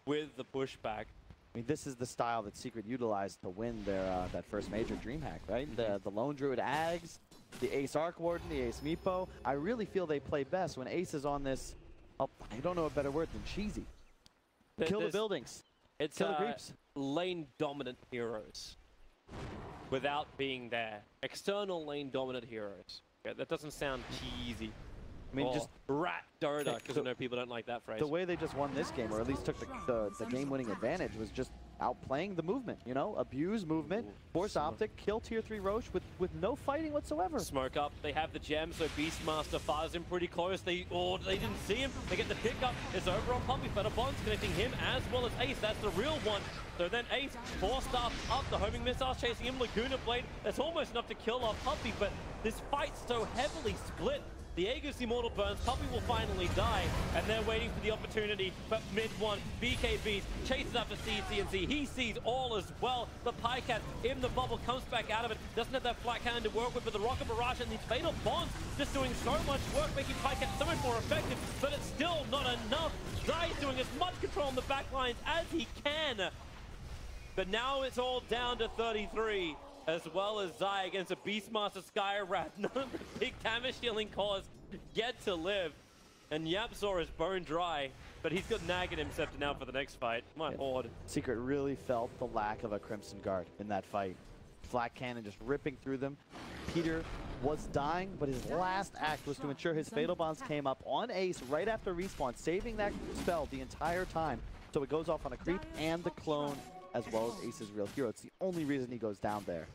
with the pushback. I mean, this is the style that Secret utilized to win their that first major DreamHack, right? The Lone Druid Ags, the Ace Arc Warden, the Ace Meepo. I really feel they play best when Ace is on this, I don't know a better word than cheesy. Kill the buildings. It's kill the creeps. Lane dominant heroes without being there. External lane dominant heroes. Yeah, that doesn't sound cheesy. I mean, just rat Dota, because I know people don't like that phrase. The way they just won this game, or at least took the game-winning advantage, was just outplaying the movement, you know? Abuse movement, force Optic, kill tier 3 Roche with no fighting whatsoever. Smoke up, they have the gem, so Beastmaster fires in pretty close. They didn't see him, they get the pickup. It's over on Puppey, FATA Bonds connecting him as well as Ace, that's the real one. So then Ace, 4-star up, the homing missiles chasing him, Laguna Blade. That's almost enough to kill off Puppey, but this fight's so heavily split. The Aegis Immortal burns, Puppey will finally die, and they're waiting for the opportunity. But mid-1, BKBs chases after CNC. He sees all as well. The Pycat in the bubble comes back out of it. Doesn't have that flat cannon to work with, but the Rocket Barrage and these Fatal Bonds just doing so much work, making Pycat so much more effective, but it's still not enough. Zai is doing as much control on the back lines as he can. But now it's all down to 33. As well as Zai against a Beastmaster Skywrath. None of the big damage dealing cores get to live. And YapzOr is bone dry, but he's got Nag and Scepter now for the next fight. My lord. Secret really felt the lack of a Crimson Guard in that fight. Flat cannon just ripping through them. Peter was dying, but his last act was to ensure his Fatal Bonds came up on Ace right after respawn, saving that spell the entire time. So it goes off on a creep and the clone, as well as Ace's real hero. It's the only reason he goes down there.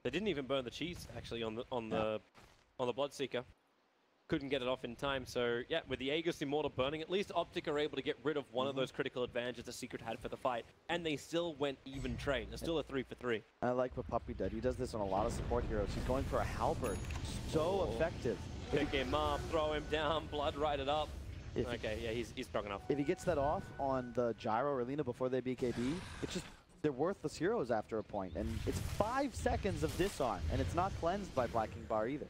They didn't even burn the cheese actually on the Bloodseeker. Couldn't get it off in time. So yeah, with the Aegis Immortal burning, at least Optic are able to get rid of one of those critical advantages the Secret had for the fight, and they still went even trade. They're still a 3-for-3. I like what Puppey did. He does this on a lot of support heroes. He's going for a halberd. So effective. Pick him up, throw him down, blood right it up. Okay, yeah, he's strong enough. If he gets that off on the Gyro or Lina before they BKB, it's just, they're worthless heroes after a point. And it's 5 seconds of disarm, and it's not cleansed by Black King Bar either.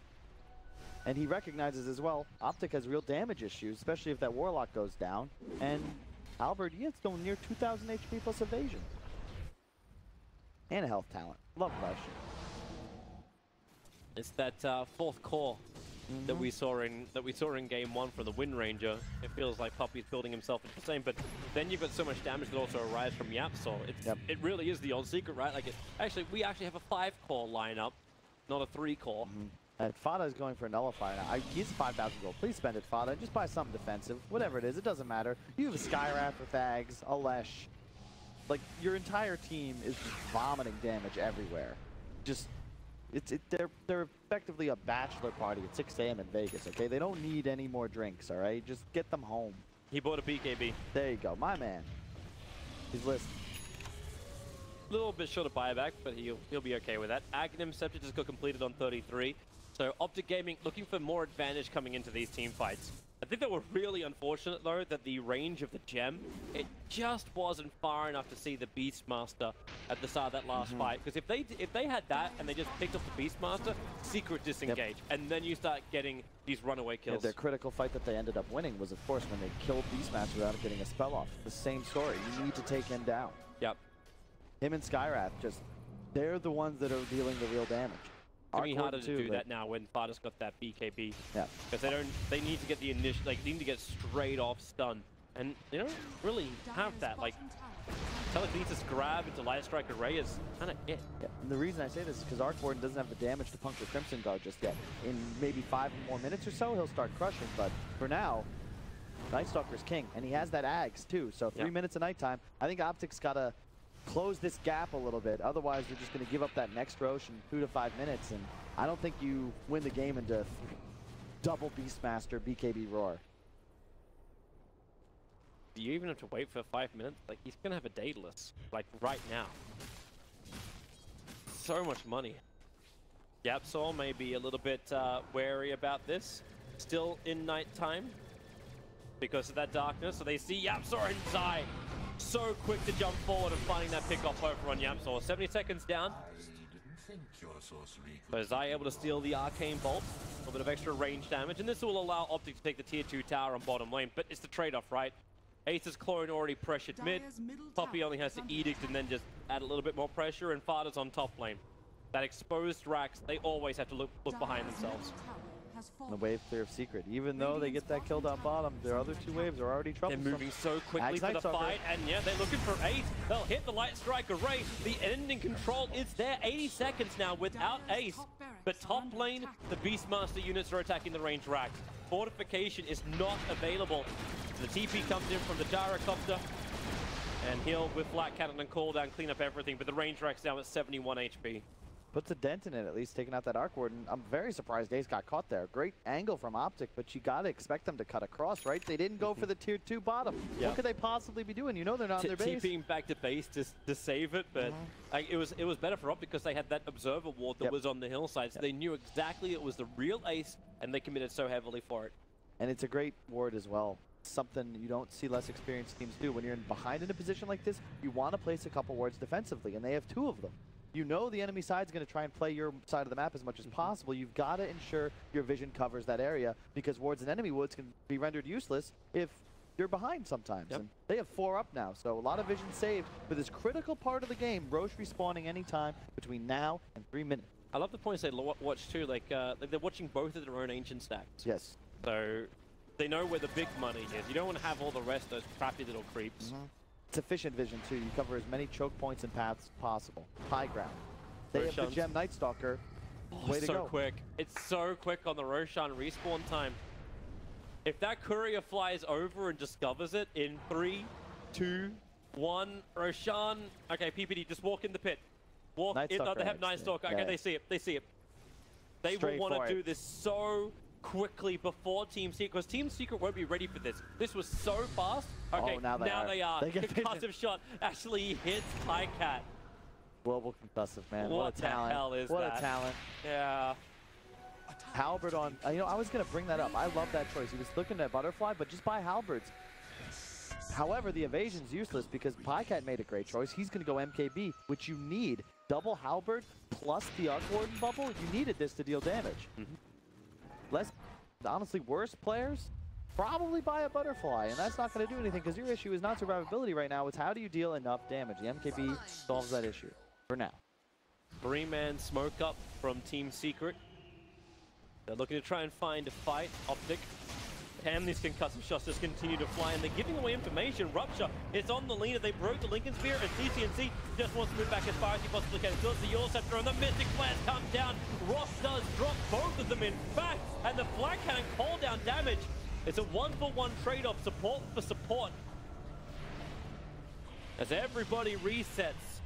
And he recognizes as well, Optic has real damage issues, especially if that Warlock goes down. And Albert, he has still near 2,000 HP plus evasion. And a health talent. Love Flash. It's that fourth core that we saw in game 1 from the Wind Ranger. It feels like Puppey's building himself into the same, but then you've got so much damage that also arrives from YapzOr. It really is the old secret, right? Like we actually have a 5-core lineup, not a 3-core. And FATA is going for a nullifier now. He's 5,000 gold. Please spend it, FATA. Just buy something defensive. Whatever it is, it doesn't matter. You have a Skywrath with Ags, a Lesh. Like, your entire team is just vomiting damage everywhere. Just, they're effectively a bachelor party at 6 a.m. in Vegas, okay? They don't need any more drinks, all right? Just get them home. He bought a BKB. There you go, my man. He's listening. A little bit short of buyback, but he'll be okay with that. Aghanim Scepter just got completed on 33. So Optic Gaming looking for more advantage coming into these team fights. I think that were really unfortunate though that the range of the gem, it just wasn't far enough to see the Beastmaster at the start of that last fight. Because if they had that and they just picked up the Beastmaster, Secret disengage, and then you start getting these runaway kills. Their critical fight that they ended up winning was, of course, when they killed Beastmaster without getting a spell off. The same story. You need to take him down. Yep. Him and Skywrath, just they're the ones that are dealing the real damage. It's going to be harder to do that now when FATA's got that BKB. Yeah. Because they need to get the initial, like, they need to get straight off stun. And they don't really have that. Like, Telekinesis grab into Light Strike Array is kind of it. Yeah. And the reason I say this is because Arc Warden doesn't have the damage to puncture Crimson Guard just yet. In maybe 5 more minutes or so, he'll start crushing. But for now, Night Stalker's king, and he has that Ags too. So 3 minutes of nighttime. I think Optic's got to close this gap a little bit. Otherwise, they're just going to give up that next Roche in 2 to 5 minutes. And I don't think you win the game into double Beastmaster BKB Roar. Do you even have to wait for 5 minutes? Like, he's gonna have a Daedalus, like, right now. So much money. YapzOr may be a little bit wary about this. Still in nighttime because of that darkness. So they see YapzOr and Zai so quick to jump forward and finding that pick-off over on YapzOr. 70 seconds down. So Zai able to steal the Arcane Bolt. A little bit of extra range damage. And this will allow Optic to take the tier 2 tower on bottom lane. But it's the trade-off, right? Ace's Clone already pressured mid. Puppey only has to Edict and then just add a little bit more pressure, and FATA's on top lane. That exposed racks, they always have to look behind themselves. The wave clear of Secret. Even though they get that kill down bottom, their other 2 waves are already troublesome. They're moving so quickly for the fight, and yeah, they're looking for Ace. They'll hit the Light Strike Array. The ending control is there. 80 seconds now without Ace. But top lane, the Beastmaster units are attacking the range racks. Fortification is not available. The TP comes in from the Gyrocopter, and he'll, with Flat Cannon and cooldown, clean up everything, but the range rack's down at 71 HP. Puts a dent in it, at least taking out that Arc Warden. I'm very surprised Ace got caught there. Great angle from Optic, but you gotta expect them to cut across, right? They didn't go for the tier 2 bottom. What could they possibly be doing? You know they're not on their base. TPing back to base to save it, but it was better for Optic because they had that Observer Ward that was on the hillside, so they knew exactly it was the real Ace, and they committed so heavily for it. And it's a great ward as well. Something you don't see less experienced teams do. When you're behind in a position like this, you want to place a couple wards defensively, and they have 2 of them. You know the enemy side's going to try and play your side of the map as much as possible. You've got to ensure your vision covers that area, because wards and enemy woods can be rendered useless if you're behind sometimes. And they have 4 up now, so a lot of vision saved for this critical part of the game. Roche respawning anytime between now and 3 minutes. I love the points they watch too, like they're watching both of their own ancient stacks. Yes. So they know where the big money is. You don't want to have all the rest of those crappy little creeps. It's efficient vision too. You cover as many choke points and paths as possible. High ground. They have the Gem Night Stalker. Way to go. So quick. It's so quick on the Roshan respawn time. If that courier flies over and discovers it in 3, 2, 1, Roshan. Okay, PPD, just walk in the pit. Walk in. Oh, they have Night Stalker. Okay, they see it. They see it. They will want to do this so quickly before Team Secret, because Team Secret won't be ready for this. This was so fast. Okay, now they are. Concussive shot actually hits Tycat. Global concussive, man. What a talent. The hell is what that? A talent. Yeah. Halberd on, you know, I was going to bring that up. I love that choice. He was looking at Butterfly, but just buy Halberds. However, the evasion's useless because Pycat made a great choice. He's going to go MKB, which you need. Double Halberd plus the Arc Warden bubble. You needed this to deal damage. Less, honestly, worse players probably buy a Butterfly, and that's not going to do anything because your issue is not survivability right now. It's how do you deal enough damage. The MKB solves that issue for now. 3-man smoke up from Team Secret. They're looking to try and find a fight. Optic. Damn, these concussive shots just continue to fly, and they're giving away information. Rupture is on the leader. They broke the Lincoln Spear, and CCNC just wants to move back as far as he possibly can. Still the Yule Scepter, and the Mystic Flares come down. Ross does drop both of them, in fact, and the Flag Cannon call down damage. It's a 1-for-1 trade-off, support for support. As everybody resets.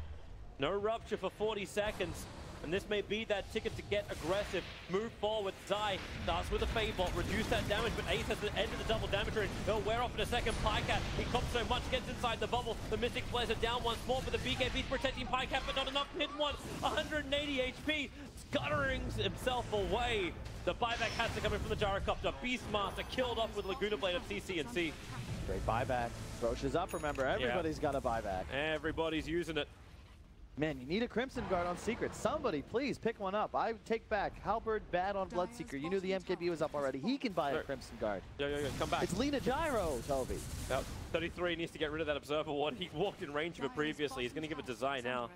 No Rupture for 40 seconds. And this may be that ticket to get aggressive. Move forward. Zai starts with a Fade Bolt. Reduce that damage, but Ace has the end of the double damage range. He'll wear off in a second. Pycat, he cops so much, gets inside the bubble. The Mystic Flares are down once more, but the BKB's protecting Pycat, but not enough. Hit one. 180 HP. Scuttering himself away. The buyback has to come in from the Gyrocopter. Beastmaster killed off with Laguna Blade of CCNC. Great buyback. Roche is up, remember. Everybody's got a buyback. Everybody's using it. Man, you need a Crimson Guard on Secret. Somebody, please, pick one up. I take back Halberd bad on Bloodseeker. You knew the MKB was up already. He can buy a Crimson Guard. Come back. It's Lena Gyro, Toby. Yep. 33 needs to get rid of that Observer Ward. He walked in range of it previously. He's going to give it to Zai now.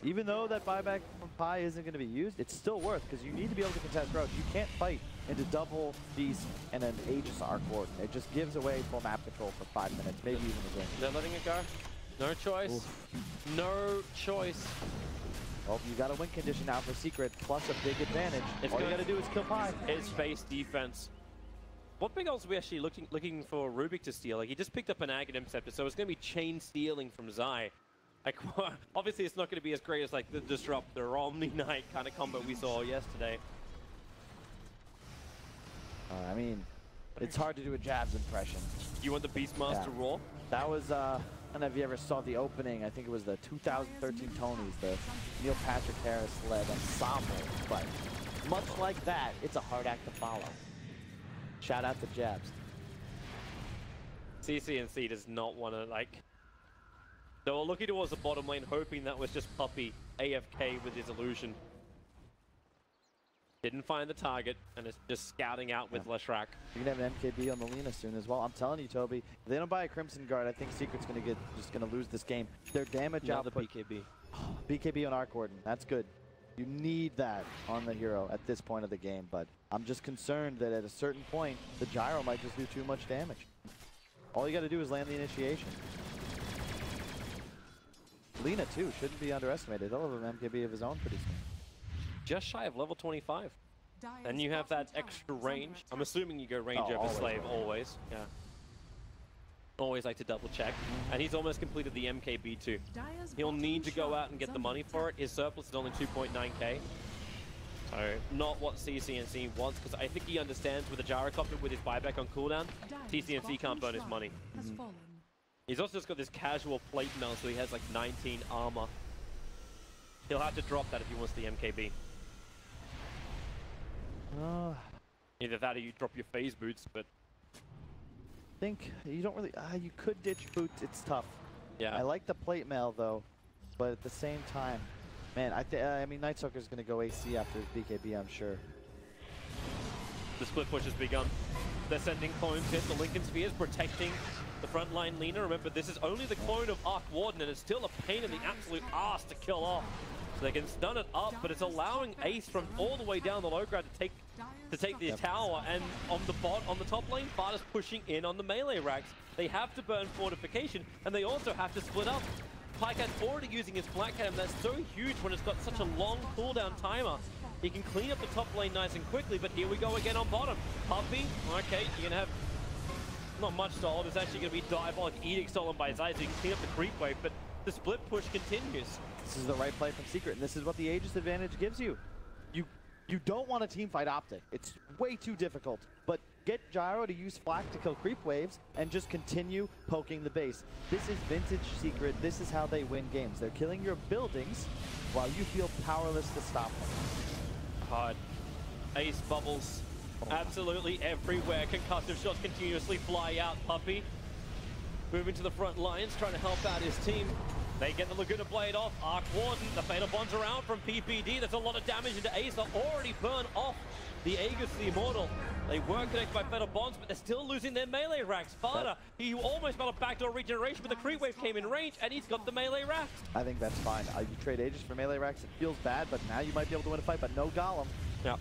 Even though that buyback from Pi isn't going to be used, it's still worth, because you need to be able to contest Roche. You can't fight into double Beast and an Aegis Arc Warden. It just gives away full map control for 5 minutes, maybe even a game. They're letting it go? No choice. Oof. No choice. Oh, you got a win condition now for Secret, plus a big advantage. All you got to do is kill Pi. It's face defense. What big ults are we actually looking for Rubik to steal? Like, he just picked up an Aghanim Scepter, so it's going to be chain stealing from Zai. Like, obviously it's not going to be as great as like the Disruptor or Omni Knight kind of combo we saw yesterday. I mean, it's hard to do a Jabs impression. You want the Beastmaster Raw? That was, I don't know if you ever saw the opening. I think it was the 2013 Tonys, the Neil Patrick Harris led ensemble. But much like that, it's a hard act to follow. Shout out to Jabs. CCNC does not want to, like... They were looking towards the bottom lane, hoping that was just Puppey AFK with his illusion. Didn't find the target, and it's just scouting out with Leshrac. You can have an MKB on the Lina soon as well. I'm telling you, Toby, if they don't buy a Crimson Guard, I think Secret's just gonna lose this game. Their damage output. The BKB. BKB on Arc Warden, that's good. You need that on the hero at this point of the game, but I'm just concerned that at a certain point, the gyro might just do too much damage. All you gotta do is land the initiation. Lina, too, shouldn't be underestimated. He'll have an MKB of his own pretty soon. Just shy of level 25. And you have that extra range. I'm assuming you go range over always, slave, always. Yeah. Always like to double check. And he's almost completed the MKB too. He'll need to go out and get the money for it. His surplus is only 2.9k. So not what CCNC wants, because I think he understands with a Gyrocopter with his buyback on cooldown, CCNC can't burn his money. He's also just got this casual plate mail, so he has like 19 armor. He'll have to drop that if he wants the MKB. Either that or you drop your phase boots, but... I think you don't really... you could ditch boots, it's tough. Yeah. I like the plate mail though, but at the same time, man, I mean, Night Stalker's gonna go AC after his BKB, I'm sure. The split push has begun. They're sending clones in. The Lincoln Sphere is protecting the frontline Lina. Remember, this is only the clone of Arc Warden, and it's still a pain in the absolute ass to kill off. So they can stun it up, but it's allowing Ace from all the way down the low ground to take the tower. And on the top lane, FATA's pushing in on the melee racks. They have to burn fortification, and they also have to split up. Pycat's already using his Black Cannon. That's so huge when it's got such a long cooldown timer. He can clean up the top lane nice and quickly, but here we go again on bottom. Puppey, okay, you're gonna have not much to hold. It's actually gonna be Diabolic Edict stolen by Zai, so you can clean up the creep wave, but the split push continues. This is the right play from Secret, and this is what the Aegis advantage gives you. You don't want to teamfight Optic. It's way too difficult. But get Gyro to use Flak to kill creep waves and just continue poking the base. This is vintage Secret. This is how they win games. They're killing your buildings while you feel powerless to stop them. Hard. Ace bubbles absolutely everywhere. Concussive shots continuously fly out. Puppey moving to the front lines, trying to help out his team. They get the Laguna Blade off. Arc Warden, the Fatal Bonds are out from PPD. There's a lot of damage into Ace. They'll already burn off the Aegis, the Immortal. They were connected by Fatal Bonds, but they're still losing their melee racks. FATA, he almost got a backdoor regeneration, but the creep wave came in range, and he's got the melee racks. I think that's fine. You trade Aegis for melee racks. It feels bad, but now you might be able to win a fight, but no Golem. Yeah.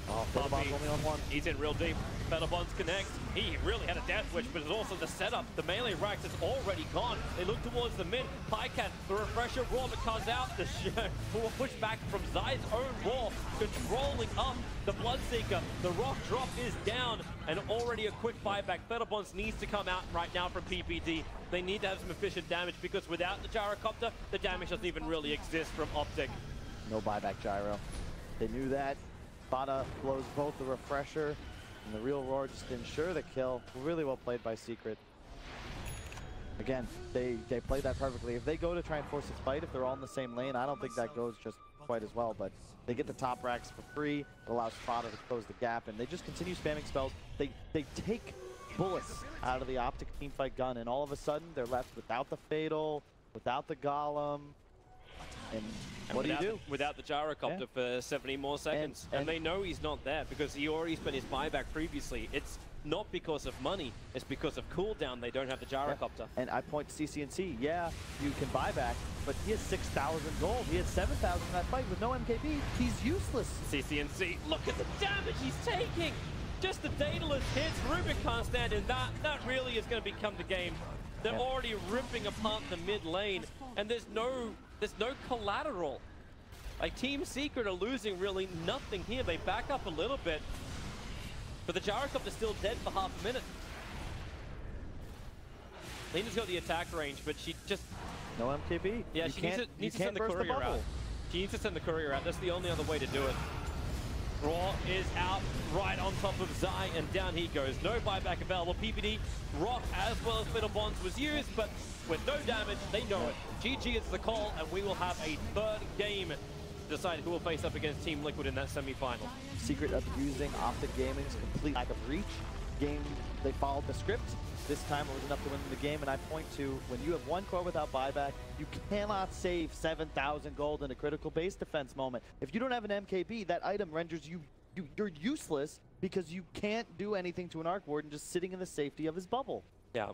Oh, Fatal Bonds only on one. He's in real deep. Fatal Bonds connect. He really had a death wish, but it's also the setup. The melee racks is already gone. They look towards the mid. Pycat, the refresher raw that comes out. The push back from Zai's own raw, controlling up the Bloodseeker. The rock drop is down, and already a quick buyback. Fatal Bonds needs to come out right now from PPD. They need to have some efficient damage, because without the Gyrocopter, the damage doesn't even really exist from Optic. No buyback Gyro. They knew that. FATA blows both the refresher and the real roar just to ensure the kill. Really well played by Secret. Again, they played that perfectly. If they go to try and force a fight, if they're all in the same lane, I don't think that goes just quite as well, but they get the top racks for free. It allows FATA to close the gap, and they just continue spamming spells. They take bullets out of the Optic teamfight gun, and all of a sudden they're left without the Fatal, without the Golem, and what do you do? Without the Gyrocopter for 70 more seconds. And they know he's not there because he already spent his buyback previously. It's not because of money, it's because of cooldown they don't have the Gyrocopter. Yeah. And I point to CCNC, yeah, you can buy back, but he has 6,000 gold. He had 7,000 in that fight with no MKB. He's useless. CCNC, look at the damage he's taking! Just the Daedalus hits, Rubik can't stand in that. That really is going to become the game. They're already ripping apart the mid lane, and there's no collateral. Like, Team Secret are losing really nothing here. They back up a little bit, but the Jaradat is still dead for half a minute. Lena's got the attack range, but she just... No MKB. Yeah, she needs to send the courier out. She needs to send the courier out. That's the only other way to do it. Raw is out right on top of Zai, and down he goes. No buyback available. PPD, Rock, as well as Fiddle Bonds was used, but with no damage, they know it. GG is the call, and we will have a third game to decide who will face up against Team Liquid in that semi-final. Secret abusing Optic Gaming's complete lack of reach. They followed the script. This time it was enough to win the game, and I point to when you have one core without buyback, you cannot save 7,000 gold in a critical base defense moment. If you don't have an MKB, that item renders you're useless because you can't do anything to an Arc Warden just sitting in the safety of his bubble. Yeah.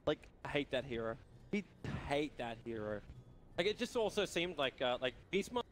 Like, I hate that hero. I hate that hero. Like, it just also seemed like Beastmaster